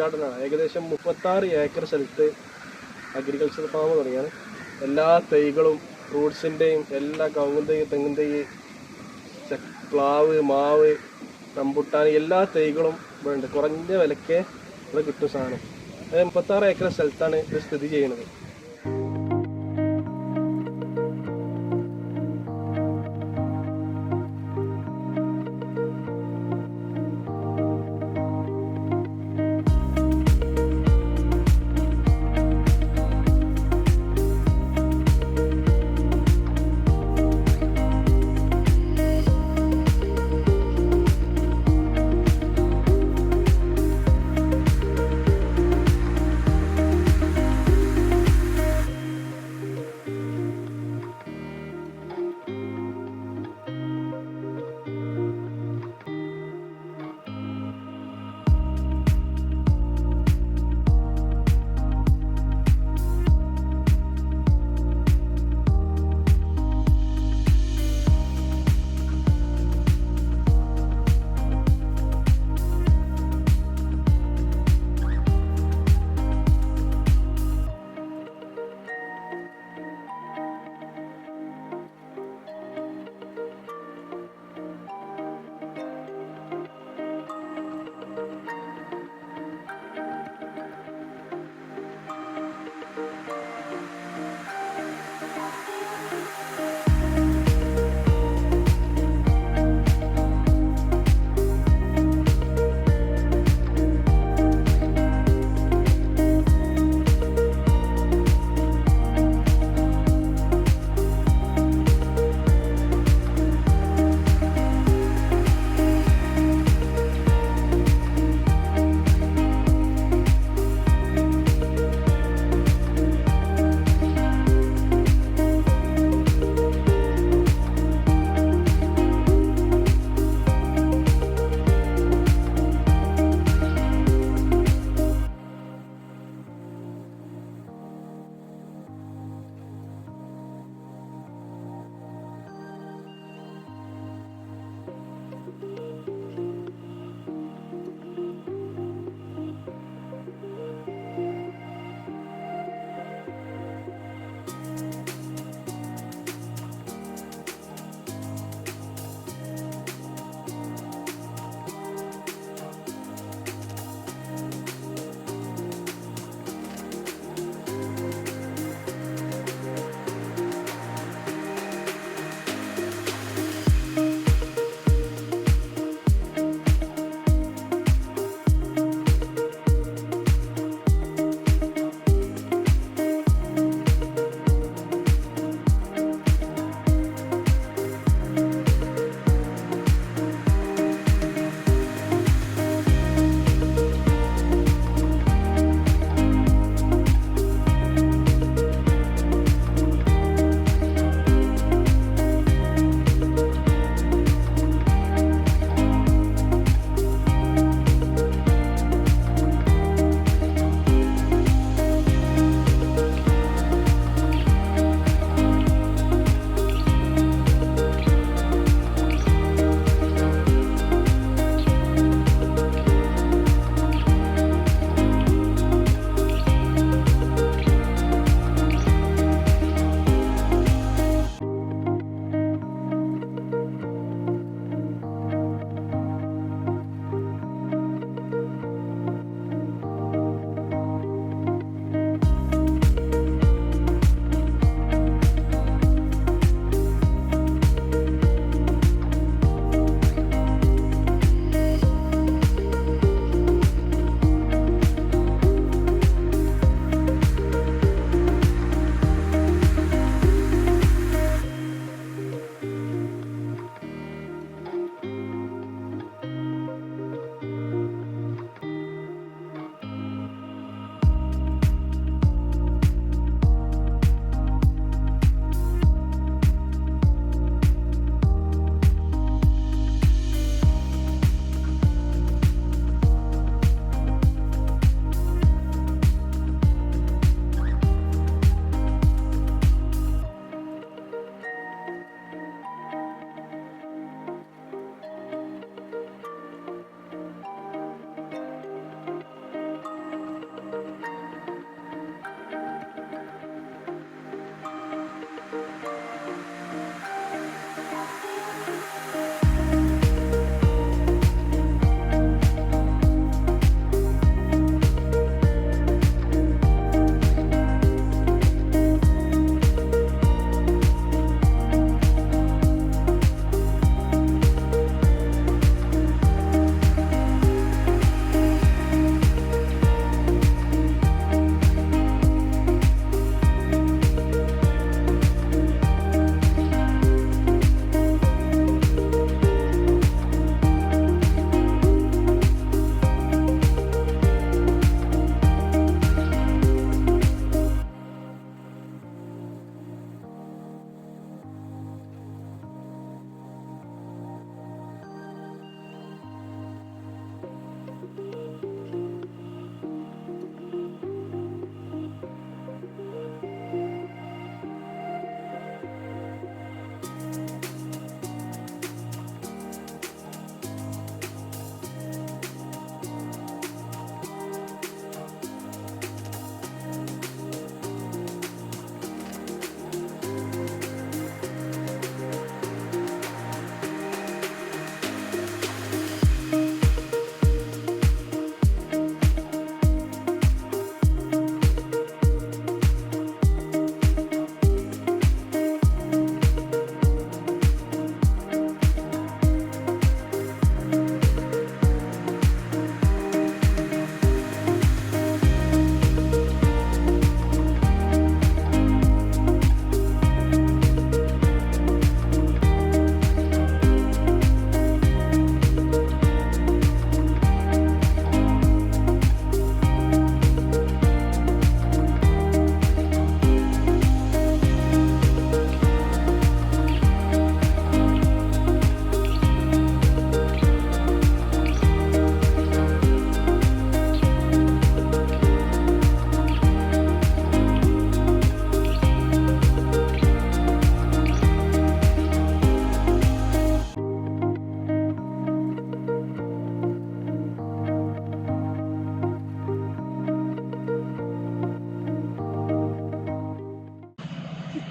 ഉദ്ഘാടനമാണ്. ഏകദേശം 36 ഏക്കർ സ്ഥലത്ത് agriculture farm തുടങ്ങിയാണ്. എല്ലാ തൈകളും ഫ്രൂട്ട്സിൻ്റെയും എല്ലാ കവുങ്ങും തൈ, തെങ്ങും തൈ, പ്ലാവ്, മാവ്, റംബുട്ടാൻ എല്ലാ തൈകളും ഇവിടെ ഉണ്ട്. കുറഞ്ഞ വിലയ്ക്ക് ഇവിടെ കിട്ടും സാധനം. 36 ഏക്കർ സ്ഥലത്താണ് ഇത് സ്ഥിതി ചെയ്യുന്നത്.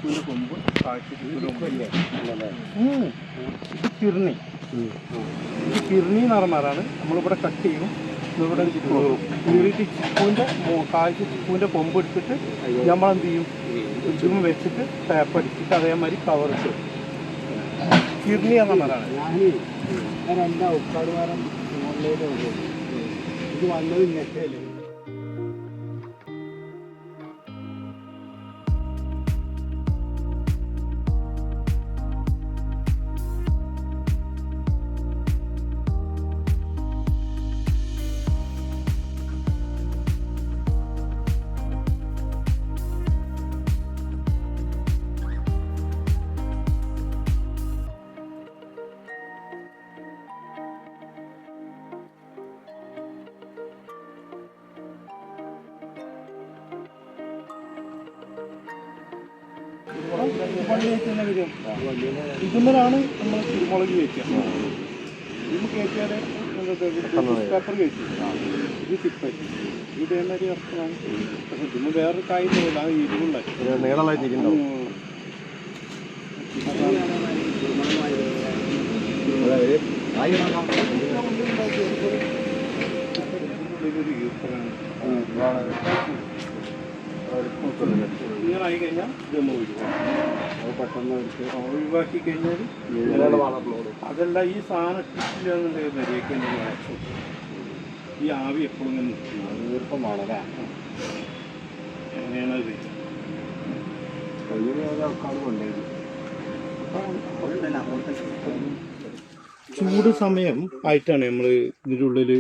ചിക്കുവിൻ്റെ കൊമ്പ് കാഴ്ച ചിക്കുവിൻ്റെ ഇത് കിർണി. ഇത് കിർണി എന്ന് പറഞ്ഞ മരമാണ്. നമ്മളിവിടെ കട്ട് ചെയ്യും, ഇവിടെ കീറിയിട്ട് ചിക്കുവിൻ്റെ കാഴ്ച ചിക്കുവിൻ്റെ കൊമ്പ് എടുത്തിട്ട് നമ്മളെന്ത് ചെയ്യും, ചുറ്റും വെച്ചിട്ട് ടാപ്പ് അടിച്ചിട്ട് അതേമാതിരി കവർ ഇട്ട് കിർണി എന്ന മരമാണ്. ഞാൻ എന്താ ഉപ്പാട് മരം ഓൺലൈനിൽ ഇത് വന്നത് നെറ്റല്ലേ. ഇതുമ്മലാണ് നമ്മൾ കുരുമുളക് കയറ്റുക. ഇത് കയറ്റിയാൽ പേപ്പർ കയറ്റി ഇത് തിപ്പായി ഇതേമാതിരി അർത്ഥമാണ്. പക്ഷെ ഇതിന് വേറൊരു കാര്യം തോന്നില്ല, അത് ഇരുവുള്ള നീളമായിട്ടിരിക്കുന്നുണ്ടാവും. ഇങ്ങനായി കഴിഞ്ഞാൽ ഇത് നമ്മൾ പെട്ടെന്ന് ഒഴിവാക്കി കഴിഞ്ഞാൽ അതല്ല ഈ സാധനം ഇട്ടിട്ടില്ല എന്നുണ്ടെങ്കിൽ മര്യാദയ്ക്ക് ഈ ആവി എപ്പോഴും ഇങ്ങനെ ഈർപ്പമാണല്ലേ. എങ്ങനെയാണ് അത് ചൂട് സമയം ആയിട്ടാണ് നമ്മൾ ഇതിൻ്റെ ഉള്ളിൽ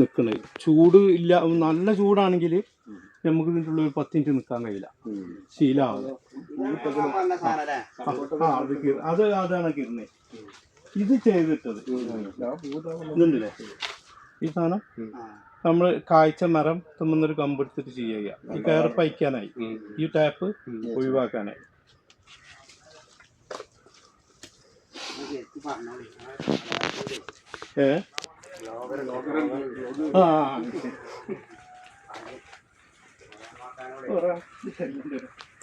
നിൽക്കുന്നത്. ചൂട് ഇല്ല, നല്ല ചൂടാണെങ്കിൽ നമുക്ക് ഇതിൻ്റെ ഉള്ളിൽ 10 മിനിറ്റ് നിൽക്കാൻ കഴിയില്ല, ശീലമാകുന്നത്. അതാണ് കിരണേ ഇത് ചെയ്തിട്ടത്. ഇതുണ്ടല്ലേ ഈ സാധനം നമ്മൾ കാഴ്ച മരം തമ്മിന്നൊരു കമ്പെടുത്തിട്ട് ചെയ്യുക. ഈ കയറ് പയ്ക്കാനായി, ഈ ടാപ്പ് ഒഴിവാക്കാനായി.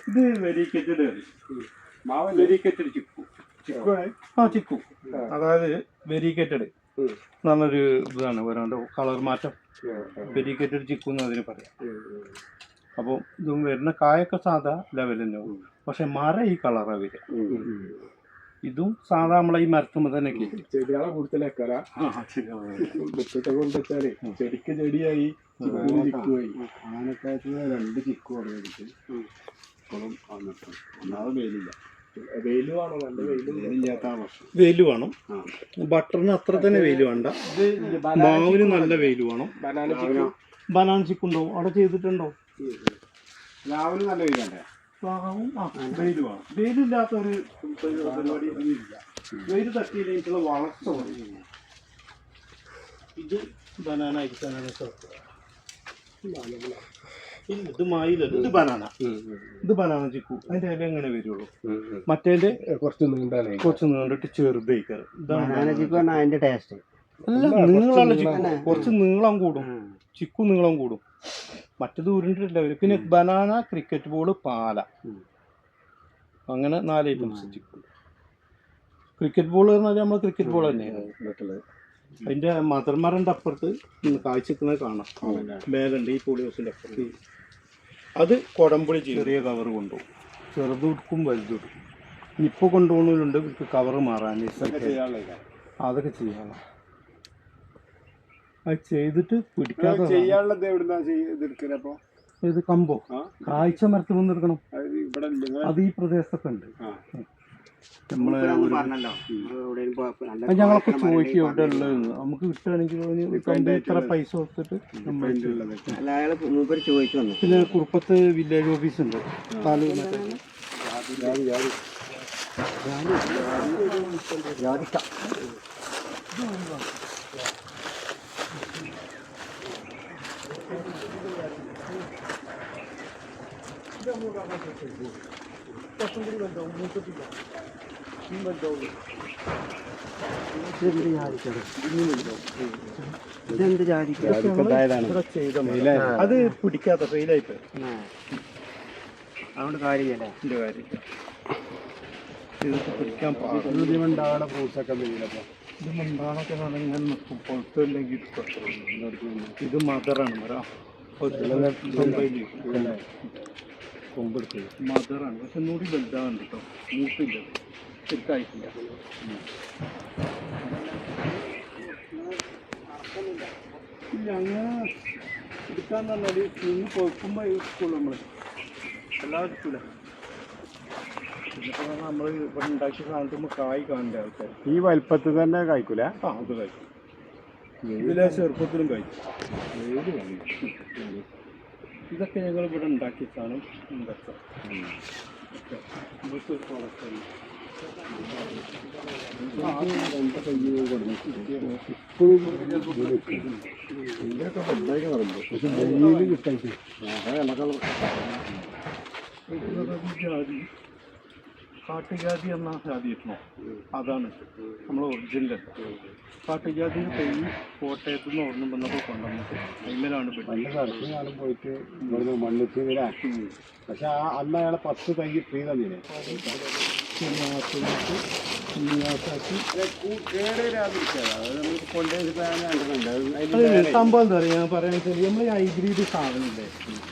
ഇത് വെരിക്കറ്റഡ് വെരിക്കറ്റഡ് ചിക്കു. ചിക്കു അതായത് വെരിക്കറ്റഡ് നല്ലൊരു ഇതാണ് വരാണ്ട് കളർ മാറ്റം. വെരിക്കറ്റഡ് ചിക്കു എന്ന് അതിന് പറയാം. അപ്പോൾ ഇതും വരുന്ന കായൊക്കെ സാധാ ലെവൽ തന്നെയാവും, പക്ഷെ മരം ഈ കളറാണ് വരിക. ഇതും സാധാ നമ്മളെ ഈ മരത്തുമ്പോൾ തന്നെ ചെടികളെ കൂടുതലേക്കാരാ കൊണ്ട് വെച്ചാലേ ചെടിക്ക് ചെടിയായി ചിക്കുവായി. ആനക്കായത്തിന് 2 ചിക്കു തുടങ്ങിയിട്ട് ഇപ്പോഴും വന്നിട്ട് ഒന്നാമത് വെയിലില്ല. വെയിൽ വേണം, നല്ല വെയിലില്ലാത്ത വർഷം വെയിൽ വേണം. ബട്ടറിന് അത്ര തന്നെ വെയിൽ വേണ്ട, മാവിന് നല്ല വെയിൽ വേണം. ബനാന ചിക്കുണ്ടോ അവിടെ ചെയ്തിട്ടുണ്ടോ? രാവിലെ നല്ല വെയിലുണ്ടേ. വെയിൽ വേണം. വെയിലില്ലാത്ത ഒരു പരിപാടി ഇല്ല. വെയിൽ തട്ടിയില്ല വളർച്ച മതി. ഇത് ബനാന അരിക്കാനാണ് ചേർക്കുക. ഇത് മായിലല്ല, ഇത് ബനാന. ഇത് ബനാന ചിക്കു. അതിന്റെ ഇല എങ്ങനെ വരുള്ളൂ, മറ്റേന്റെ കുറച്ച് നീണ്ടിട്ട് ചെറുതേക്കാറ്. അതിന്റെ ടേസ്റ്റ് അല്ല, നീളമുള്ള ചിക്കു കുറച്ച് നീളം കൂടും, ചിക്കു നീളം കൂടും. മറ്റത് ഉരുണ്ടിട്ടില്ല വരും. പിന്നെ ബനാന, ക്രിക്കറ്റ് ബോൾ, പാല, അങ്ങനെ 4 ഐറ്റംസ് ചിക്കു. ക്രിക്കറ്റ് ബോൾ പറഞ്ഞാൽ നമ്മൾ ക്രിക്കറ്റ് ബോൾ തന്നെയാണ്. അതിന്റെ മദർമരന്റെ അപ്പുറത്ത് കാഴ്ചക്കുന്നത് കാണാം, മേലുണ്ട് ഈ പോളിയോസിന്റെ അപ്പുറത്ത്. അത് കുടംപുളി ചെറിയ കവർ കൊണ്ടുപോകും, ചെറുതെടുക്കും വലുതെടുക്കും. ഇപ്പോൾ കൊണ്ടുപോകുന്നവരുണ്ട് കവർ മാറാൻ. അതൊക്കെ ചെയ്യാനുള്ള അത് ചെയ്തിട്ട് പിടിക്കാതെ ഇത് കമ്പോ കാഴ്ച മരത്തിൽ വന്നെടുക്കണം. അത് ഈ പ്രദേശത്തൊക്കെ ഉണ്ട്. ഞങ്ങളൊക്കെ ചോദിക്കും എവിടെ ഉള്ളതെന്ന്. നമുക്ക് കിട്ടുകയാണെങ്കിൽ കമ്പ് ഇത്ര പൈസ കൊടുത്തിട്ട് പിന്നെ കുറുപ്പത്ത് വില്ലേജ് ഓഫീസ് ഉണ്ട്, താലൂക്ക്. അത് പിടിക്കാത്ത ഫെയിലായിട്ട് അതുകൊണ്ട് കാര്യമില്ല. ഇതിൻ്റെ കാര്യമില്ല. ഇതൊക്കെ പിടിക്കാൻ പാടില്ല. ഉണ്ടാവുന്ന ഫ്രൂട്ട്സ് ഒക്കെ എന്തെങ്കിലും ഇത് മണ്ടാണൊക്കെ ഇങ്ങനെ നിൽക്കും. പുറത്തല്ലെങ്കിൽ ഇത് മദറാണ് മരം. കൊമ്പെടുത്ത് മദറാണ്. പക്ഷെ ഒന്നുകൂടി വലുതാവുണ്ട് കേട്ടോ. മൂട്ടില്ല, ശരിക്കായിട്ടില്ല. അങ്ങനെ എടുക്കാന്ന് പറഞ്ഞാൽ നിന്ന് പൊക്കുമ്പോൾ എടുക്കുള്ളൂ നമ്മൾ. എല്ലാം എടുക്കില്ല. ഇതിപ്പോൾ നമ്മൾ ഇവിടെ ഉണ്ടാക്കിയ സാധനത്തുമ്പോൾ കായ് കാണേണ്ട ആൾക്കാർ ഈ വലിപ്പത്തിൽ തന്നെ കഴിക്കൂല. ആ അത് കഴിക്കും. ഇതിലെ ചെറുപ്പത്തിലും കഴിക്കും. ഇതൊക്കെ ഞങ്ങൾ ഇവിടെ ഉണ്ടാക്കിയ സാധനം ഉണ്ടാക്കാം. ജാതി കാട്ടുജാതി എന്ന ജാതി കിട്ടണോ? അതാണ് നമ്മൾ ഒറിജിനൽ. കാട്ടുജാതിന് തൈ കോട്ടയത്തു നിന്ന് ഓർമ്മ വന്നപ്പോൾ കൊണ്ടുവന്നിട്ട് അതിലാണ് പോയിട്ട് മണ്ണിട്ട് ആക്കി. പക്ഷെ അന്ന് അയാളെ 10 തൈ ഫ്രീ തന്നില്ലേ. സംഭവം എന്താ പറയുക, ഞാൻ പറയാൻ വെച്ചാൽ നമ്മൾ ഈ ഹൈബ്രിഡ് സാധനമില്ലേ,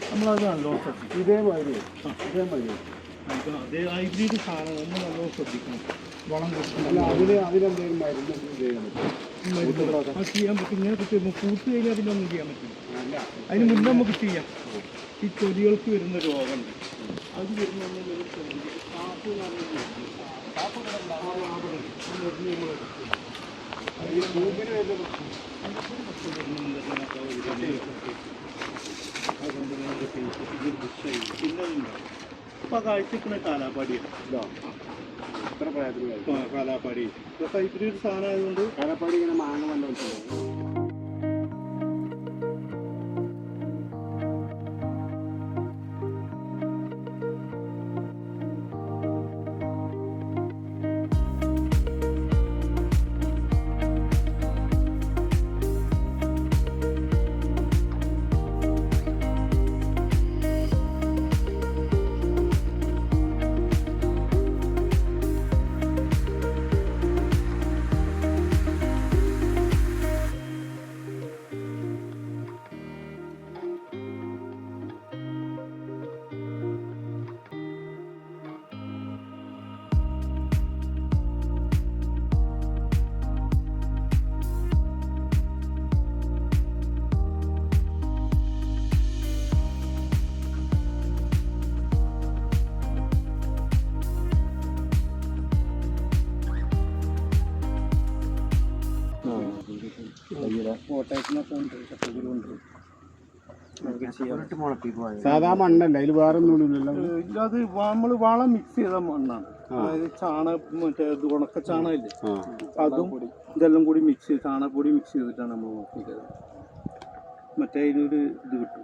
നമ്മളത് നല്ലോണം ശ്രദ്ധിക്കും. ഇതേമാതിരി അതേ ഹൈബ്രിഡ് സാധനം നമ്മൾ നല്ലോണം ശ്രദ്ധിക്കണം. വളം കൊടുക്കണം. അതിലെന്തെങ്കിലും മരുന്ന് ചെയ്യാൻ പറ്റും. അത് ചെയ്യാൻ പറ്റും. ഇങ്ങനെ കിട്ടും പൂത്ത് കഴിഞ്ഞാൽ അതിലൊന്നും ചെയ്യാൻ പറ്റില്ല. അതിന് മുന്നേ നമുക്ക് ചെയ്യാം. ഈ ചെടികൾക്ക് വരുന്ന രോഗമുണ്ട്. അത് വരുന്ന ഇപ്പൊ കാഴ്ചക്കുന്ന കാലാപ്പാടിയാണ്. എത്ര പ്രായത്തിൽ കാലാപ്പാടി ഇതൊക്കെ ഹൈബ്രിഡ് സാധനം ആയതുകൊണ്ട് കാലാപ്പാടി ഇങ്ങനെ മാങ്ങ വന്നു. സാധാ മണ്ണല്ല, അതിൽ വേറെ ഒന്നുമില്ലല്ലോ. അത് നമ്മൾ വളം മിക്സ് ചെയ്ത മണ്ണാണ്. അതായത് മറ്റേ ഉണക്ക ചാണകമില്ലേ, അതും ഇതെല്ലാം കൂടി മിക്സ് ചെയ്ത് ചാണകപ്പൊടി മിക്സ് ചെയ്തിട്ടാണ് നമ്മൾ നോക്കിയത്. മറ്റേ അതിനൊരു ഇത് കിട്ടും,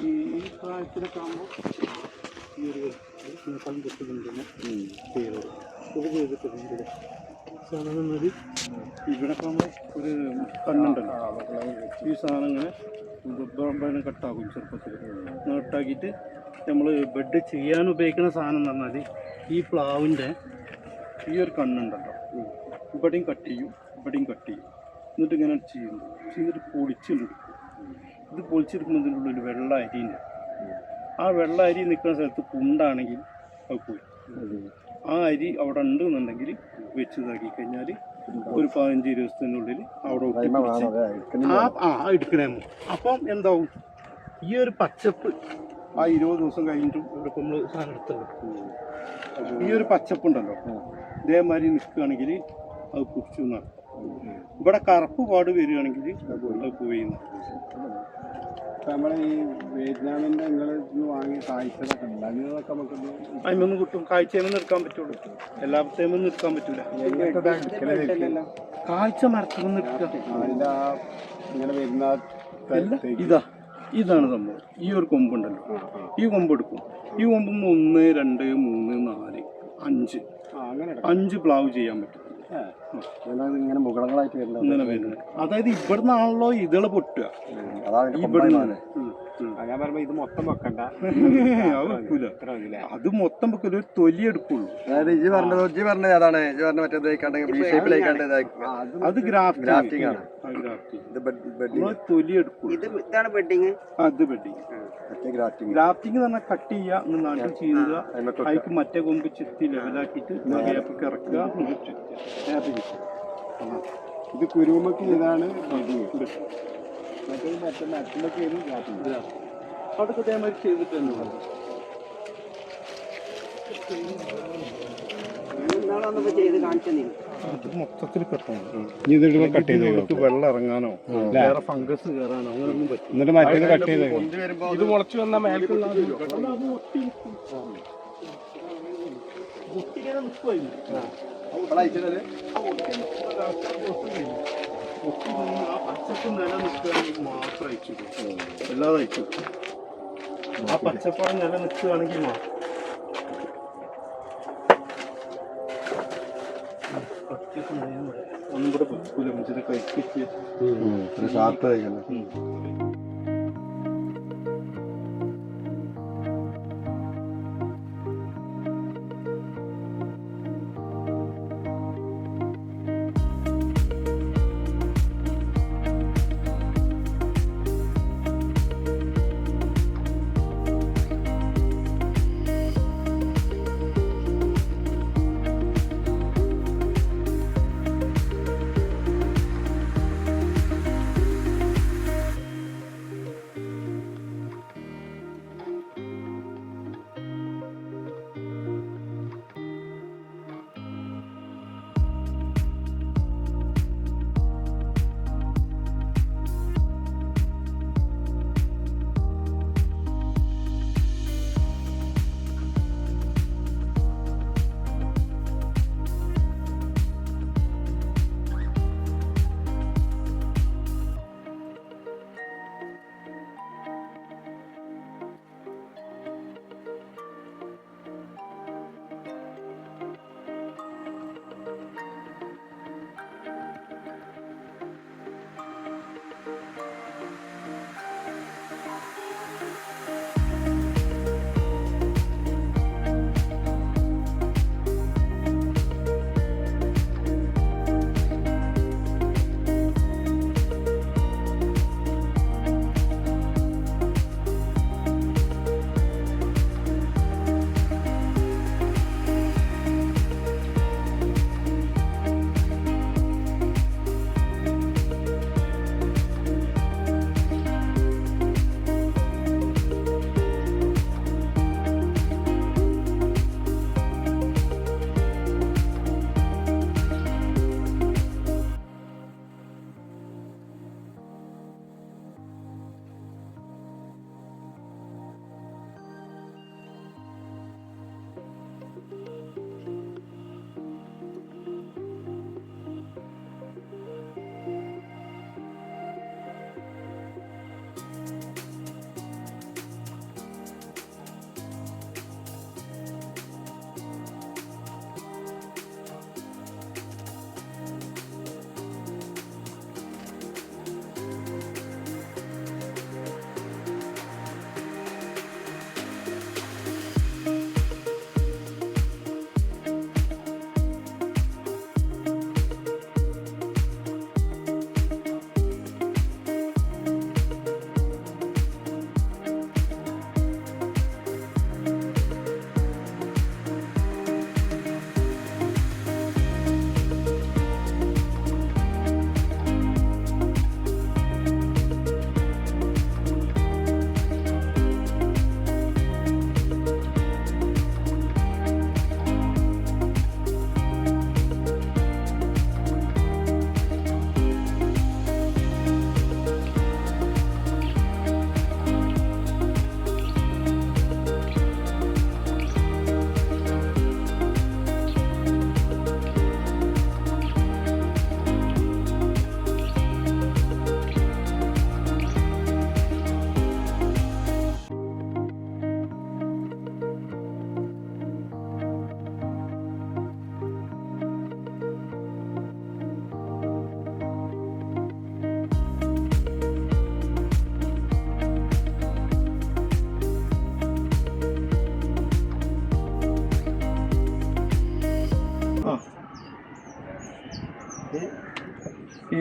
ഈ പ്രായത്തിലൊക്കെ ആകുമ്പോൾ ഈ ഒരു കിട്ടുന്നുണ്ടെന്ന് ചെയ്തത്. ഇത് ചെയ്തിട്ടുണ്ട് സാധനം. ഇവിടെ നമ്മൾ ഒരു കണ്ണുണ്ടല്ലോ, ഈ സാധനം ഇങ്ങനെ കട്ടാക്കും ചെറുപ്പത്തിൽ. കട്ടാക്കിയിട്ട് നമ്മൾ ബെഡ് ചെയ്യാൻ ഉപയോഗിക്കുന്ന സാധനം എന്ന് പറഞ്ഞാൽ ഈ പ്ലാവിൻ്റെ ഈ ഒരു കണ്ണുണ്ടല്ലോ, ഇവിടെയും കട്ട് ചെയ്യും ഇവിടെയും കട്ട് ചെയ്യും. എന്നിട്ട് ഇങ്ങനെ ചെയ്തിട്ട് പൊളിച്ചെടുക്കും. ഇത് പൊളിച്ചെടുക്കുമ്പോൾ ഇതിൻ്റെ ഉള്ളിൽ വെള്ള അരിയുണ്ട്. ആ വെള്ള അരി നിൽക്കുന്ന സ്ഥലത്ത് കുണ്ടാണെങ്കിൽ അത് പോയി. ആ അരി അവിടെ ഉണ്ടെന്നുണ്ടെങ്കിൽ വെച്ച് ഇതാക്കി കഴിഞ്ഞാൽ ഒരു 15-20 ദിവസത്തിനുള്ളിൽ അവിടെ എടുക്കണേ. അപ്പം എന്താവും, ഈ ഒരു പച്ചപ്പ് ആ 20 ദിവസം കഴിഞ്ഞിട്ടും ഇവിടെ നമ്മൾ സാധനം എടുത്തല്ലോ, ഈ ഒരു പച്ചപ്പുണ്ടല്ലോ ഇതേമാതിരി നിൽക്കുകയാണെങ്കിൽ അത് കുടിച്ചു എന്നാണ്. ഇവിടെ കറുപ്പ് പാട് വരികയാണെങ്കിൽ അത് പോയി. നമ്മളെ ഈ വിയറ്റ്നാമിൻ്റെ വാങ്ങിയ കാഴ്ചകളൊക്കെ ഉണ്ടാകുന്നതൊക്കെ നമുക്ക് അതിമൊന്നും കിട്ടും. കാഴ്ചയിൽ എടുക്കാൻ പറ്റുള്ളൂ, എല്ലാത്തേമൊന്നും എടുക്കാൻ പറ്റൂല. കാഴ്ച മരത്തുമെന്ന് എടുക്കുക. അതിൻ്റെ ആ ഇങ്ങനെ വരുന്ന ഇതാണ് സംഭവം. ഈ ഒരു കൊമ്പുണ്ടല്ലോ, ഈ കൊമ്പ് എടുക്കും. ഈ കൊമ്പും 1, 2, 3, 4, 5 പ്ലാവ് ചെയ്യാൻ പറ്റും. ഇങ്ങനെ മുകളങ്ങളായിട്ട് ഇങ്ങനെ വരുന്നത്. അതായത് ഇവിടുന്നാണല്ലോ ഇതള് പൊട്ടുക. അതാണ് ഞാൻ പറയുമ്പോ ഇത് മൊത്തം വെക്കണ്ട, അത് വെക്കൂല. അത് മൊത്തം വെക്കൂല, ഒരു തൊലി എടുക്കുള്ളൂ. അതായത് ഇജ്ജ് പറഞ്ഞത് അതാണ്, ഇജ്ജ് പറഞ്ഞ മറ്റേത് ബി ഷേപ്പിലേക്കാണ്ട് അത് ഗ്രാഫ്റ്റിംഗ് ആണ്. തൊലി എടുക്കുള്ളൂ. ഇതാണ് ബെഡിങ്. അത് ബെഡിങ്. ഗ്രാഫ്റ്റിംഗ് പറഞ്ഞാൽ കട്ട് ചെയ്യുക, നാട്ടിൽ ചെയ്യുക, അതിക്ക് മറ്റേ കൊമ്പ് ചെത്തി ലെവലാക്കിയിട്ട് ഗ്യാപ്പൊക്കെ ഇറക്കുക, ഇത് കുരുമക്ക് ഇതാണ് മറ്റേ മറ്റുള്ളൊക്കെ അതൊക്കെ ഇതേമാതിരി ചെയ്തിട്ട് തന്നെ ചെയ്ത് കാണിച്ചു. അത് മൊത്തത്തിൽ കെട്ടണം. ഇതിടുമ്പോൾ കട്ട് ചെയ്ത് വെള്ളം ഇറങ്ങാനോ വേറെ ഫംഗസ് കയറാനോ അങ്ങനെയൊന്നും പറ്റും. എന്നിട്ട് മറ്റേത് കട്ട് ചെയ്ത് ഇത് മുളച്ചു വന്ന മേൽക്കുള്ള പച്ചപ്പ് നില നിൽക്കുകയാണെങ്കിൽ മാത്രം അയച്ചു, അല്ലാതെ അയച്ചു. ആ പച്ചപ്പാട് നില നിൽക്കുകയാണെങ്കിൽ മാത്രം. ഒന്നും കൂടെ വെക്കൂല, മറ്റേ കഴിപ്പിച്ച് ഷാർപ്പ്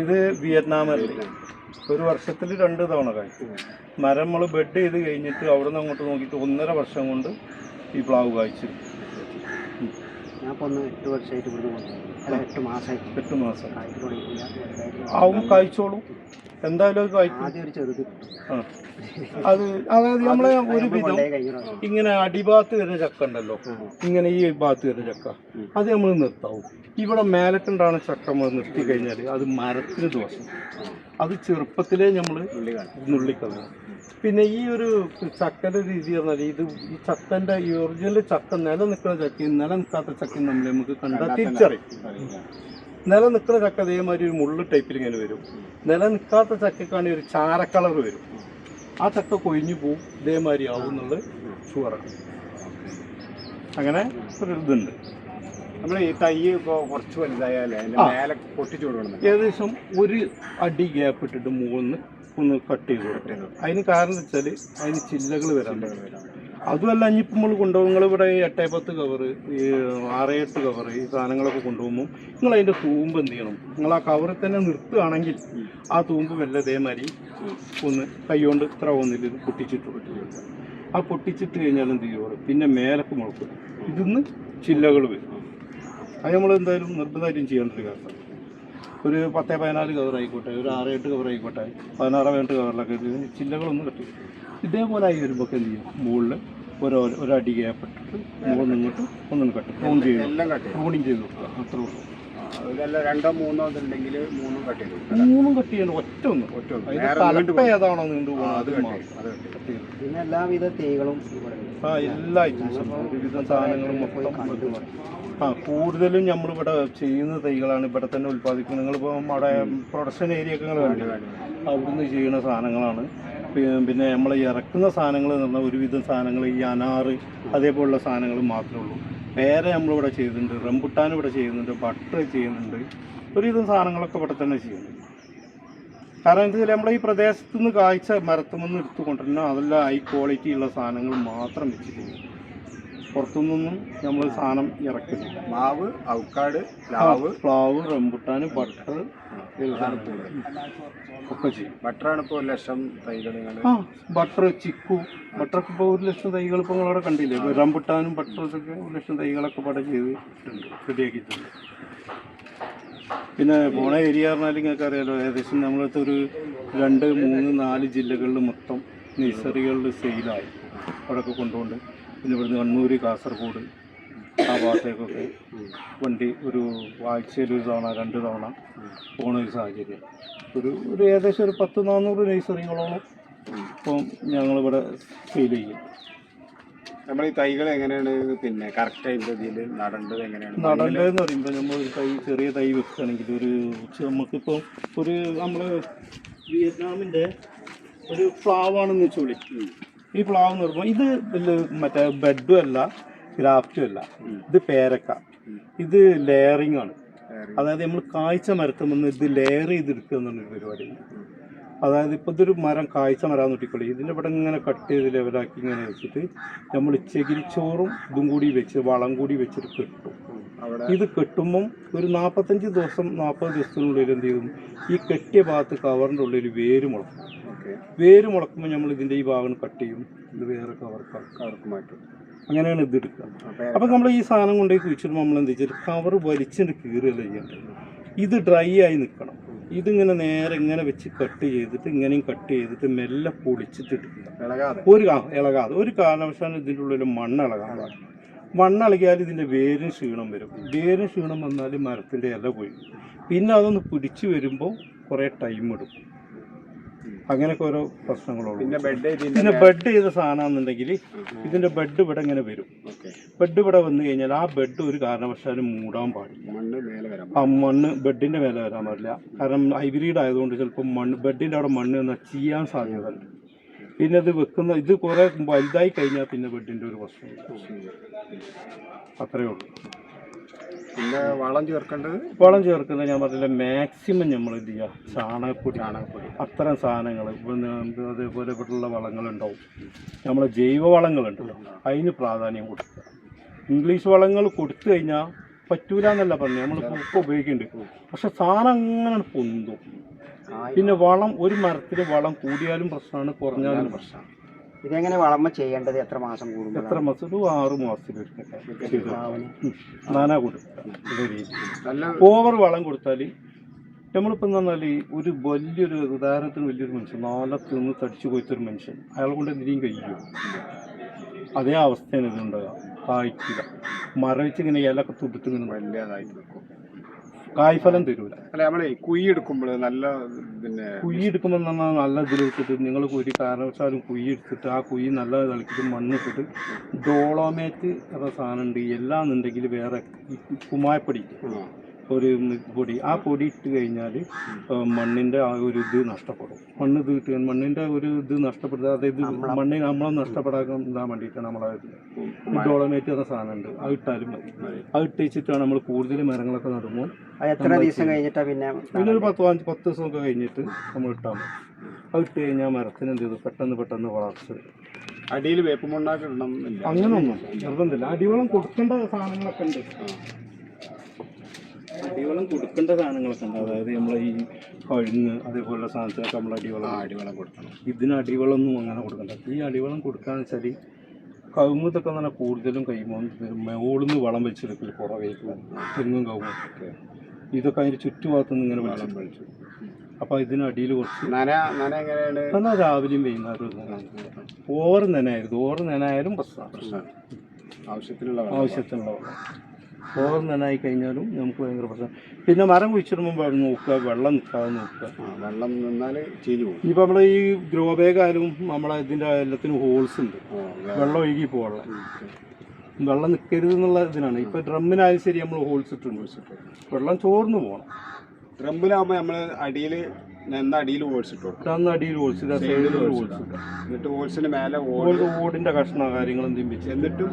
ഇത് വിയറ്റ്നാം അരളി. ഒരു വർഷത്തിൽ 2 തവണ കായ്ക്കും. മരം നമ്മൾ ബെഡ് ചെയ്ത് കഴിഞ്ഞിട്ട് അവിടെ നിന്ന് അങ്ങോട്ട് നോക്കിയിട്ട് 1.5 വർഷം കൊണ്ട് ഈ പ്ലാവ് കായ്ച്ചു. ഞാൻ ഇപ്പോൾ 8 വർഷമായിട്ട് ഇവിടുന്ന് പോകുന്നു. 8 മാസമായിട്ട്. 8 മാസം ആവും കായ്ച്ചോളും. എന്തായാലും അത് കായ്ക്കും. ആദ്യം ഒരു ചെറുത് ആ അത് അതായത് നമ്മളെ ഒരു വിധം ഇങ്ങനെ അടിഭാഗത്ത് വരുന്ന ചക്ക ഉണ്ടല്ലോ, ഇങ്ങനെ ഈ ഭാഗത്ത് വരുന്ന ചക്ക അത് നമ്മൾ നിർത്താവും. ഇവിടെ മേലക്കുണ്ടാകുന്ന ചക്ക നമ്മൾ നിർത്തി കഴിഞ്ഞാൽ അത് മരത്തിന് ദോഷം. അത് ചെറുപ്പത്തിലേ നമ്മൾ നുള്ളിക്കളയണം. പിന്നെ ഈ ഒരു ചക്കൻ്റെ രീതി പറഞ്ഞാൽ ഈ ചക്കൻ്റെ ഈ ഒറിജിനൽ ചക്ക നിലനിൽക്കുന്ന ചക്കയും നിലനിൽക്കാത്ത ചക്കയും നമുക്ക് കണ്ടാൽ തിരിച്ചറിയും. നിലനിൽക്കുന്ന ചക്ക അതേമാതിരി ഒരു മുള്ളു ടൈപ്പിൽ ഇങ്ങനെ വരും. നിലനിൽക്കാത്ത ചക്കക്കാണെങ്കിൽ ഒരു ചാര കളർ വരും. ആ ചക്ക കൊഴിഞ്ഞു പോവും, ഇതേമാതിരി ആവും എന്നുള്ളത് ഷുവറാണ്. അങ്ങനെ ഒരു ഇതുണ്ട്. നമ്മൾ ഈ തൈ ഇപ്പോൾ കുറച്ച് വലുതായാലേ അതിൻ്റെ മേലെ പൊട്ടിച്ചു കൊടുക്കണം. ഏകദേശം 1 അടി ഗ്യാപ്പ് ഇട്ടിട്ട് മുകളിൽ ഒന്ന് കട്ട് ചെയ്ത് കൊടുക്കണം. അതിന് കാരണം എന്ന് വെച്ചാൽ അതിന് ചില്ലകൾ വരാൻ പറ്റും. അതുമല്ല, ഇനിയിപ്പോൾ നമ്മൾ കൊണ്ടുപോകും, നിങ്ങളിവിടെ 8-10 കവറ്, 6-8 കവറ് ഈ സാധനങ്ങളൊക്കെ കൊണ്ടുപോകുമ്പോൾ നിങ്ങൾ അതിൻ്റെ തൂമ്പ് എന്ത് ചെയ്യണം, നിങ്ങൾ ആ കവറിൽ തന്നെ നിർത്തുകയാണെങ്കിൽ ആ തൂമ്പ് വല്ല ഇതേമാതിരി ഒന്ന് കൈകൊണ്ട് ഇത്ര ഒന്നിൽ ഇത് പൊട്ടിച്ചിട്ട് കൊടുക്കും. ആ പൊട്ടിച്ചിട്ട് കഴിഞ്ഞാൽ എന്ത് ചെയ്യുമോ പിന്നെ മേലക്ക് മുളക്കും. ഇതിന്ന് ചില്ലകൾ വരും. അത് നമ്മൾ എന്തായാലും നിർബന്ധമായിട്ടും ചെയ്യേണ്ട ഒരു കാര്യമാണ്. ഒരു 10-14 കവർ ആയിക്കോട്ടെ, ഒരു 6-8 കവർ ആയിക്കോട്ടെ, 16-18 കവറിലൊക്കെ ചില്ലകളൊന്നും കെട്ടി ഇതേപോലെ ആയി വരുമ്പോൾ എന്ത് ചെയ്യും, മുകളിൽ ഒരടി ഗ്യാപ്പ് ഇട്ടിട്ട് മുകളിൽ നിന്നിട്ട് ഒന്നും കട്ട് പ്രൂൺ ചെയ്ത് എല്ലാം കട്ട് പ്രൂണിങ് ചെയ്ത് കൊടുക്കുക. അത്രേ ഉള്ളൂ. ഇതെല്ലാം 2-3 ഇതുണ്ടെങ്കിൽ 3 കട്ട് ചെയ്തു. 3 കട്ട് ചെയ്യേണ്ട ഒറ്റ അതിൻ്റെ തലപ്പ ഏതാണോ നീണ്ടു പോകുന്നത് അത് മാത്രം കട്ട് ചെയ്ത്. പിന്നെ എല്ലാവിധ തൈകളും ആ എല്ലാ ഐറ്റംസും ഒരുവിധം സാധനങ്ങളും മൊത്തം. കൂടുതലും നമ്മളിവിടെ ചെയ്യുന്ന തൈകളാണ് ഇവിടെ തന്നെ ഉൽപ്പാദിക്കുന്നത്. നിങ്ങളിപ്പോൾ അവിടെ പ്രൊഡക്ഷൻ ഏരിയ ഒക്കെ വേണ്ടി അവിടുന്ന് ചെയ്യുന്ന സാധനങ്ങളാണ്. പിന്നെ നമ്മൾ ഇറക്കുന്ന സാധനങ്ങൾ എന്ന് പറഞ്ഞാൽ ഒരുവിധം സാധനങ്ങൾ ഈ അനാറ് അതേപോലുള്ള സാധനങ്ങൾ മാത്രമേ ഉള്ളൂ. വേറെ നമ്മളിവിടെ ചെയ്യുന്നുണ്ട്, റംബുട്ടാൻ ഇവിടെ ചെയ്യുന്നുണ്ട്, ബട്ടർ ചെയ്യുന്നുണ്ട്, ഒരുവിധം സാധനങ്ങളൊക്കെ ഇവിടെ തന്നെ ചെയ്യുന്നുണ്ട്. കാരണം എന്താ വെച്ചാൽ നമ്മളെ ഈ പ്രദേശത്തു നിന്ന് കാഴ്ച മരത്തുനിന്ന് എടുത്തുകൊണ്ടിരുന്ന അതെല്ലാം ഹൈ ക്വാളിറ്റി ഉള്ള സാധനങ്ങൾ മാത്രം വെച്ചിട്ടുണ്ട്. പുറത്തുനിന്നൊന്നും നമ്മൾ സാധനം ഇറക്കുന്നില്ല. മാവ്, ഔക്കാട്, പ്ലാവ്, റംബുട്ടാൻ, ബട്ടർ ഒക്കെ ചെയ്യും. ബട്ടറാണ് ഇപ്പോൾ 1 ലക്ഷം തൈകൾ. ബട്ടർ, ചിക്കു, ബട്ടറൊക്കെ ഇപ്പോൾ 1 ലക്ഷം തൈകൾ ഇപ്പോൾ നിങ്ങളവിടെ കണ്ടില്ലേ. റംബുട്ടാനും ബട്ടറൊക്കെ 1 ലക്ഷം തൈകളൊക്കെ ഇവിടെ ചെയ്തിട്ടുണ്ട്, റെഡിയാക്കിയിട്ടുണ്ട്. പിന്നെ പോണ ഏരിയ പറഞ്ഞാൽ നിങ്ങൾക്ക് അറിയാലോ, ഏകദേശം നമ്മളടുത്ത് ഒരു 2, 3, 4 ജില്ലകളിൽ മൊത്തം നഴ്സറികളിൽ സെയിലായി അവിടെയൊക്കെ കൊണ്ടുപോണ്ട്. പിന്നെ ഇവിടുന്ന് കണ്ണൂർ, കാസർഗോഡ് ആ ഭാഗത്തേക്കൊക്കെ വണ്ടി ഒരു ആഴ്ചയിൽ 1 തവണ 2 തവണ പോണ ഒരു സാഹചര്യം. ഒരു ഏകദേശം ഒരു 100-400 നഴ്സറികളോളം ഇപ്പം ഞങ്ങളിവിടെ സെയിൽ ചെയ്യും. നമ്മൾ ഈ തൈകൾ എങ്ങനെയാണ് പിന്നെ കറക്റ്റായിട്ട് ഇതിൽ നടേണ്ടത് എങ്ങനെയാണ്? നടേണ്ടതെന്ന് പറയുമ്പോൾ നമ്മൾ ഒരു തൈ ചെറിയ തൈ വെക്കുകയാണെങ്കിൽ നമുക്കിപ്പോൾ നമ്മൾ വിയറ്റ്നാമിൻ്റെ ഒരു പ്ലാവാണെന്ന് വെച്ചോളി. ഈ പ്ലാവ് എന്ന് പറയുമ്പോൾ ഇത് മറ്റേ ബെഡും അല്ല ഗ്രാഫ്റ്റും അല്ല, ഇത് പേരക്ക. ഇത് ലെയറിംഗ് ആണ്. അതായത് നമ്മൾ കായ്ച്ച മരത്തുമെന്ന് ഇത് ലെയർ ചെയ്തെടുക്കുക എന്നുള്ളൊരു പരിപാടി. അതായത് ഇപ്പോൾ ഇതൊരു മരം കായ്ച്ച മരം നോട്ടിക്കൊള്ളി, ഇതിൻ്റെ ഇവിടെ ഇങ്ങനെ കട്ട് ചെയ്ത് ലെവലാക്കി ഇങ്ങനെ വെച്ചിട്ട് നമ്മൾ ചകിരിച്ചോറും ഇതും കൂടി വെച്ച് വളം കൂടി വെച്ചിട്ട് കെട്ടും. ഇത് കെട്ടുമ്പം ഒരു 45 ദിവസം 40 ദിവസത്തിനുള്ളിൽ എന്ത് ചെയ്യും, ഈ കെട്ടിയ ഭാഗത്ത് കവറിൻ്റെ ഉള്ളിൽ വേര് മുളക്കും. വേര് മുളക്കുമ്പോൾ നമ്മൾ ഇതിൻ്റെ ഈ ഭാഗം കട്ട് ചെയ്യും, ഇത് വേറെ കവർക്ക് മാറ്റും. അങ്ങനെയാണ് ഇത് എടുക്കുക. അപ്പം നമ്മൾ ഈ സാധനം കൊണ്ടുപോയി കുഴിച്ചിടുമ്പോൾ നമ്മൾ എന്താ വെച്ചാൽ കവർ വലിച്ചിട്ട് കീറുകയല്ല ചെയ്യേണ്ടത്. ഇത് ഡ്രൈ ആയി നിൽക്കണം. ഇതിങ്ങനെ നേരെ ഇങ്ങനെ വെച്ച് കട്ട് ചെയ്തിട്ട് ഇങ്ങനെയും കട്ട് ചെയ്തിട്ട് മെല്ലെ പൊളിച്ചിട്ട് എടുക്കുക. ഇളകാതെ ഒരു കാരണവശാലും ഇതിൻ്റെ ഉള്ളിൽ മണ്ണ് ഇളകാൻ പാടില്ല. മണ്ണിളകിയാൽ ഇതിൻ്റെ വേരും ക്ഷീണം വരും. വേരും ക്ഷീണം വന്നാൽ മരത്തിൻ്റെ ഇല പോയി. പിന്നെ അതൊന്ന് പിടിച്ച് വരുമ്പോൾ കുറേ ടൈം എടുക്കും. അങ്ങനെയൊക്കെ ഓരോ പ്രശ്നങ്ങളുള്ളൂ. പിന്നെ ബെഡ് ചെയ്ത സാധനമാണെന്നുണ്ടെങ്കിൽ ഇതിൻ്റെ ബെഡ് ഇവിടെ ഇങ്ങനെ വരും. ബെഡ് ഇവിടെ വന്നു കഴിഞ്ഞാൽ ആ ബെഡ് ഒരു കാരണവശാലും മൂടാൻ പാടില്ല. ആ മണ്ണ് ബെഡിൻ്റെ മേലെ വരാൻ പാടില്ല. കാരണം ഹൈബ്രിഡ് ആയതുകൊണ്ട് ചിലപ്പോൾ ബെഡിൻ്റെ അവിടെ മണ്ണ് വന്നാൽ ചെയ്യാൻ സാധ്യതയുണ്ട്. പിന്നെ ഇത് ഇത് കുറേ വലുതായി കഴിഞ്ഞാൽ പിന്നെ ബെഡിൻ്റെ ഒരു പ്രശ്നമില്ല. അത്രയേ ഉള്ളൂ. പിന്നെ വളം ചേർക്കുന്നത് ഞാൻ പറഞ്ഞില്ല, മാക്സിമം നമ്മൾ എന്ത് ചെയ്യുക, ചാണകപ്പൊടി അത്തരം സാധനങ്ങൾ. അതേപോലെ ഇവിടെയുള്ള വളങ്ങളുണ്ടാവും, നമ്മളെ ജൈവ വളങ്ങളുണ്ടല്ലോ, അതിന് പ്രാധാന്യം കൊടുക്കുക. ഇംഗ്ലീഷ് വളങ്ങൾ കൊടുത്തു കഴിഞ്ഞാൽ പറ്റൂല എന്നല്ല പറഞ്ഞു, നമ്മളിപ്പോൾ ഒക്കെ ഉപയോഗിക്കുന്നുണ്ട്. പക്ഷെ സാധനം അങ്ങനെ പൊന്തും. പിന്നെ വളം, ഒരു മരത്തിൽ വളം കൂടിയാലും പ്രശ്നമാണ്, കുറഞ്ഞാലും പ്രശ്നമാണ്. ഇതെങ്ങനെ വളമ ചെയ്യേണ്ടത്? എത്ര മാസം കൂടുമ്പോൾ? എത്ര മാസം? ഒരു 6 മാസത്തിൽ നാനാ കൊടുക്കുക. ഓവർ വളം കൊടുത്താൽ നമ്മളിപ്പോൾ എന്താ പറഞ്ഞാൽ ഒരു വലിയൊരു ഉദാഹരണത്തിന് വലിയൊരു മനുഷ്യൻ നാളെ തിന്ന് തടിച്ചു പോയിട്ടൊരു മനുഷ്യൻ, അയാളെ കൊണ്ട് എന്തിനേയും കഴിയും. അതേ അവസ്ഥയാണ് ഇതുണ്ടാകുക. കായ്ക്കില്ല, മരം വെച്ച് ഇങ്ങനെ ഇലൊക്കെ തുടുത്ത് ഇങ്ങനെ വലിയതായിട്ട് നിൽക്കും, കായ്ഫലം തരൂല. അല്ല നമ്മളെ കുഴി എടുക്കുമ്പോൾ നല്ല പിന്നെ കുഴി എടുക്കുമ്പോൾ എന്നാൽ നല്ല ഇതിലെടുത്തിട്ട് നിങ്ങൾ ഒരു കാരണവശാലും കുഴി എടുത്തിട്ട് ആ കുഴി നല്ല കളിച്ചിട്ട് മണ്ണിട്ടിട്ട് ഡോളോമേറ്റ് എന്ന സാധനം ഉണ്ട്, എല്ലാന്നുണ്ടെങ്കിൽ വേറെ കുമ്മായപ്പൊടി ഒരു പൊടി, ആ പൊടി ഇട്ട് കഴിഞ്ഞാൽ മണ്ണിൻ്റെ ആ ഒരു ഇത് നഷ്ടപ്പെടും. മണ്ണ് ഇത് കിട്ടുക, മണ്ണിൻ്റെ ഒരു ഇത് നഷ്ടപ്പെടുക, അതായത് മണ്ണിന് നമ്മളെ നഷ്ടപ്പെടാൻ വേണ്ടിയിട്ടാണ് നമ്മളത് ഡോളോമേറ്റ് എന്ന സാധനം ഉണ്ട്, അത് ഇട്ടാലും മതി. അത് ഇട്ട് വെച്ചിട്ടാണ് നമ്മൾ കൂടുതൽ മരങ്ങളൊക്കെ നടുമ്പോൾ. എത്ര ദിവസം കഴിഞ്ഞിട്ടാ പിന്നെ? പിന്നെ ഒരു 10 ദിവസമൊക്കെ കഴിഞ്ഞിട്ട് നമ്മൾ ഇട്ടാൽ മതി. അത് ഇട്ട് കഴിഞ്ഞാൽ മരത്തിന് എന്ത് ചെയ്തു പെട്ടെന്ന് വളർച്ച വരും. അടിയിൽ വേപ്പ് മണ്ണാക്കി ഇടണം അങ്ങനൊന്നും നിർബന്ധമില്ല. അടിവളം കൊടുക്കേണ്ട സാധനങ്ങളൊക്കെ ഉണ്ട്, അടിവളം കൊടുക്കേണ്ട സാധനങ്ങളൊക്കെ ഉണ്ട്. അതായത് നമ്മളെ ഈ കഴുങ്ങ് അതേപോലുള്ള സാധനത്തിനൊക്കെ നമ്മൾ അടിവളം കൊടുക്കണം. ഇതിന് അടിവളമൊന്നും അങ്ങനെ കൊടുക്കണ്ട. ഈ അടിവളം കൊടുക്കാന്ന് വെച്ചാൽ കവുങ്ങത്തൊക്കെ എന്ന് പറഞ്ഞാൽ കൂടുതലും മുകളിൽ നിന്ന് വളം വെച്ചെടുക്കൽ കുറവേക്കും. തെങ്ങും കവുങ്ങൊക്കെ ഇതൊക്കെ അതിൻ്റെ ചുറ്റുഭാഗത്തുനിന്ന് ഇങ്ങനെ വെള്ളം വലിച്ചു. അപ്പോൾ ഇതിനടിയിൽ കുറച്ച് നന രാവിലെയും വൈകുന്നേരം ഓവർ നനയായിരുന്നു. ഓവർ നനയായാലും പ്രശ്നമാണ്. ആവശ്യത്തിനുള്ള വെള്ളം ഓവർ നനായി കഴിഞ്ഞാലും നമുക്ക് ഭയങ്കര പ്രശ്നം. പിന്നെ മരം കുഴിച്ചിടുമ്പോൾ നോക്കുക, വെള്ളം നിൽക്കാതെ നോക്കുക. വെള്ളം നിന്നാൽ ചീഞ്ഞു പോകും. ഇപ്പം നമ്മുടെ ഈ ഗ്രോ ബാഗ് ആയാലും നമ്മളെ ഇതിൻ്റെ എല്ലാത്തിനും ഹോൾസ് ഉണ്ട്, വെള്ളം ഒഴുകി പോകാനുള്ള. വെള്ളം നിൽക്കരുത് എന്നുള്ള ഇതിനാണ്. ഇപ്പം ഡ്രമ്മിനായാലും ശരി നമ്മൾ ഹോൾസ് ഇട്ടുണ്ട്, വെള്ളം ചോർന്ന് പോകണം. ഡ്രമ്മിലാകുമ്പോൾ നമ്മൾ അടിയിൽ ഓടിച്ചിട്ടു, അടിയിൽ ഓടിച്ചിട്ട് സൈഡിൽ ഓടിച്ചിട്ട് എന്നിട്ട് ഓടിച്ചിട്ട് മേലെ ഓടിന്റെ കഷ്ണ കാര്യങ്ങൾ എന്തെങ്കിലും വെച്ച് എന്നിട്ട്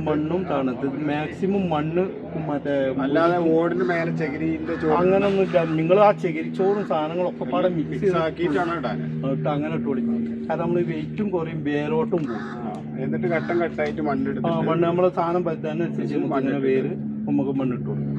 മണ്ണും തണുത്ത് മാക്സിമം മണ്ണ് മറ്റേ അല്ലാതെ ഓടിന്റെ മേലെ ചകിരിന്റെ അങ്ങനൊന്നും ഇല്ല. നിങ്ങൾ ആ ചകിരിച്ചോറും സാധനങ്ങളൊക്കെ പാടെ മിക്സ് ആക്കിയിട്ടാണ് ഇട്ട് അങ്ങനെ ഇട്ട് കൊടുക്കും. കാരണം നമ്മൾ വെയിറ്റും കുറയും, വേരോട്ടും പോകും. എന്നിട്ട് ഘട്ടം ഘട്ടമായിട്ട് മണ്ണെടുത്ത് മണ്ണ് നമ്മളെ സാധനം പറ്റാനനുസരിച്ച് വേര് നമുക്ക് മണ്ണിട്ട് കൊടുക്കും.